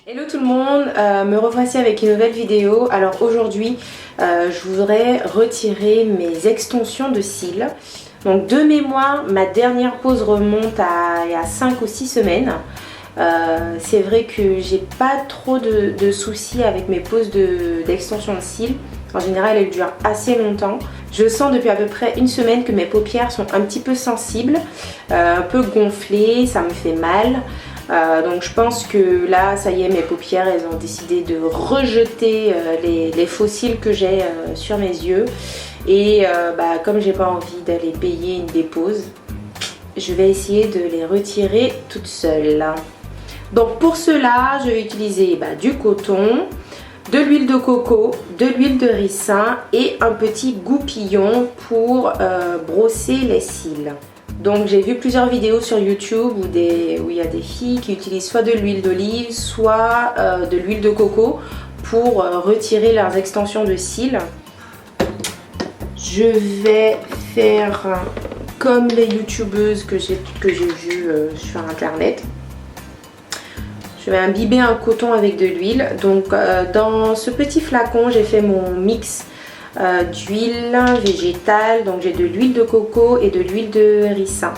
Hello tout le monde, me revoici avec une nouvelle vidéo. Alors aujourd'hui, je voudrais retirer mes extensions de cils. Donc de mémoire, ma dernière pause remonte à il y a 5 ou 6 semaines. C'est vrai que j'ai pas trop de soucis avec mes poses d'extension de cils. En général, elles durent assez longtemps. Je sens depuis à peu près une semaine que mes paupières sont un petit peu sensibles, un peu gonflées, ça me fait mal. Donc je pense que là, ça y est, mes paupières, elles ont décidé de rejeter les faux cils que j'ai sur mes yeux. Et comme j'ai pas envie d'aller payer une dépose, je vais essayer de les retirer toute seule. Donc pour cela, je vais utiliser du coton, de l'huile de coco, de l'huile de ricin et un petit goupillon pour brosser les cils. Donc j'ai vu plusieurs vidéos sur YouTube où il y a des filles qui utilisent soit de l'huile d'olive, soit de l'huile de coco pour retirer leurs extensions de cils. Je vais faire comme les youtubeuses que j'ai vues sur internet. Je vais imbiber un coton avec de l'huile. Donc dans ce petit flacon, j'ai fait mon mix d'huile végétale. Donc j'ai de l'huile de coco et de l'huile de ricin.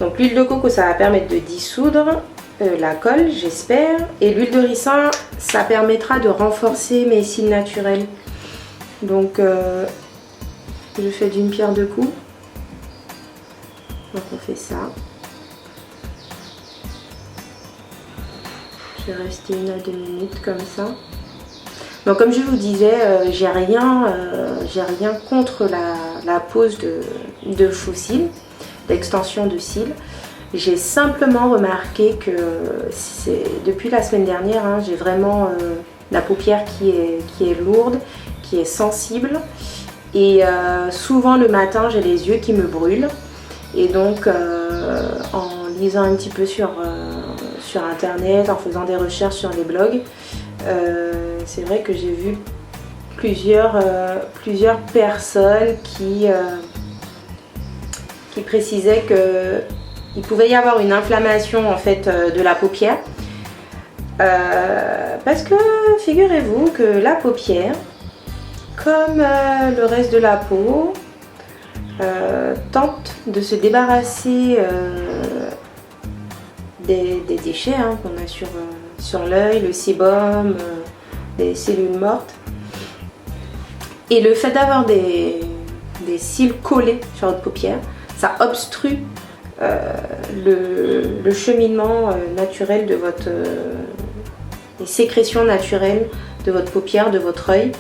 Donc l'huile de coco, ça va permettre de dissoudre la colle, j'espère. Et l'huile de ricin, ça permettra de renforcer mes cils naturels. Donc je fais d'une pierre deux coups. Donc on fait ça. Je vais rester 1 à 2 minutes comme ça. Donc comme je vous disais, j'ai rien contre la pose de faux cils, d'extension de cils. J'ai simplement remarqué que depuis la semaine dernière, j'ai vraiment la paupière qui est lourde, qui est sensible. Et souvent le matin, j'ai les yeux qui me brûlent. Et donc en lisant un petit peu sur internet, en faisant des recherches sur les blogs, c'est vrai que j'ai vu plusieurs personnes qui précisaient qu'il pouvait y avoir une inflammation en fait de la paupière. Parce que figurez-vous que la paupière, comme le reste de la peau, tente de se débarrasser des déchets qu'on a sur l'œil, le sébum, des cellules mortes. Et le fait d'avoir des cils collés sur votre paupière, ça obstrue le cheminement naturel de les sécrétions naturelles de votre paupière, de votre œil.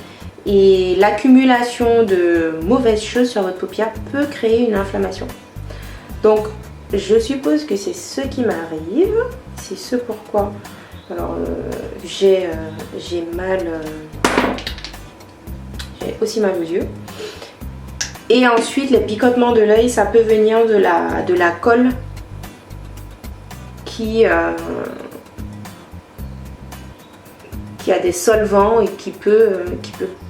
Et l'accumulation de mauvaises choses sur votre paupière peut créer une inflammation. Donc je suppose que c'est ce qui m'arrive, c'est ce pourquoi j'ai mal, j'ai aussi mal aux yeux. Et ensuite les picotements de l'œil, ça peut venir de la colle qui a des solvants et qui peut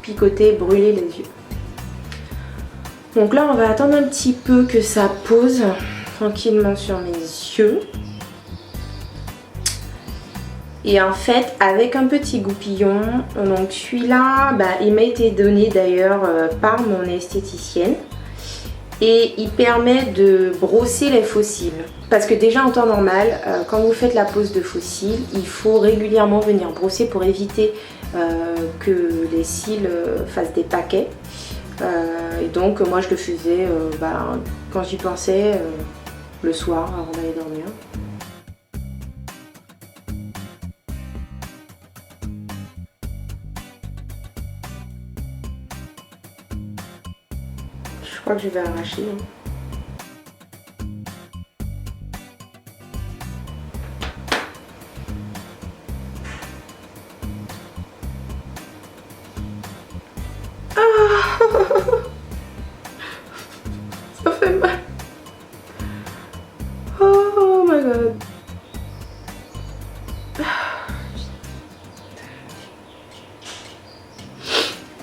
picoter, brûler les yeux. Donc là on va attendre un petit peu que ça pose tranquillement sur mes yeux. Et en fait avec un petit goupillon, donc celui-là il m'a été donné d'ailleurs par mon esthéticienne et il permet de brosser les faux cils. Parce que déjà en temps normal, quand vous faites la pose de faux cils, il faut régulièrement venir brosser pour éviter que les cils fassent des paquets. Et donc moi je le faisais quand j'y pensais le soir avant d'aller dormir. Je crois que je vais arracher. Ça fait mal. Oh my god.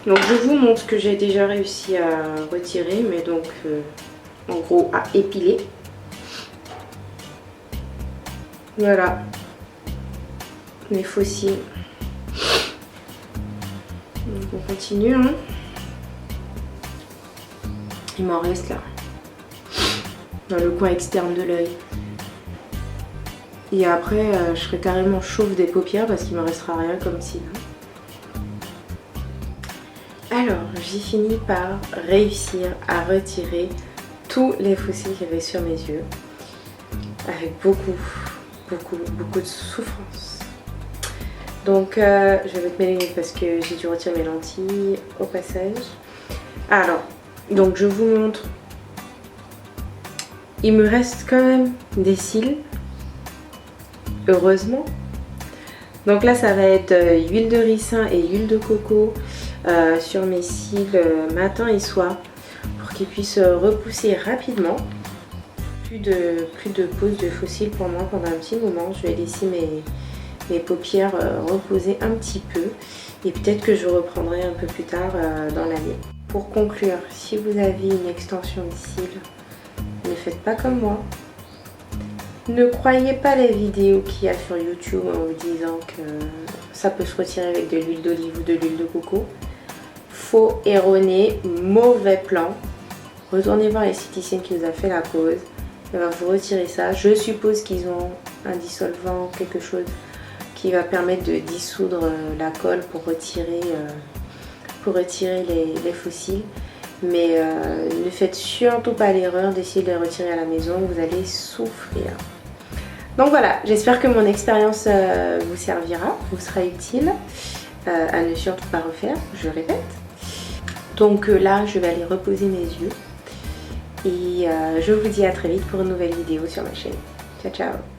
Donc je vous montre ce que j'ai déjà réussi à retirer, mais donc en gros à épiler. Voilà. mes faux cils. Donc on continue, hein. Il m'en reste là, dans le coin externe de l'œil. Et après, je serai carrément chauve des paupières parce qu'il ne me restera rien comme cils. Alors, j'ai fini par réussir à retirer tous les faux cils qu'il y avait sur mes yeux. Avec beaucoup de souffrance. Donc, je vais mettre mes lunettes parce que j'ai dû retirer mes lentilles au passage. Alors, donc je vous montre. Il me reste quand même des cils. Heureusement. Donc là, ça va être huile de ricin et huile de coco sur mes cils matin et soir pour qu'ils puissent repousser rapidement. Plus de pose de faux cils pour moi pendant un petit moment. Je vais laisser mes paupières reposer un petit peu et peut-être que je reprendrai un peu plus tard dans l'année. Pour conclure, si vous avez une extension de cils, ne faites pas comme moi. Ne croyez pas les vidéos qu'il y a sur YouTube en vous disant que ça peut se retirer avec de l'huile d'olive ou de l'huile de coco. Faux, erroné, mauvais plan. Retournez voir l'esthéticienne qui nous a fait la pose. Elle va vous retirer ça. Je suppose qu'ils ont un dissolvant, quelque chose qui va permettre de dissoudre la colle pour retirer les faux cils. Mais ne faites surtout pas l'erreur d'essayer de les retirer à la maison, vous allez souffrir. Donc voilà, j'espère que mon expérience vous servira, vous sera utile à ne surtout pas refaire, je répète. Donc là, je vais aller reposer mes yeux et je vous dis à très vite pour une nouvelle vidéo sur ma chaîne. Ciao ciao.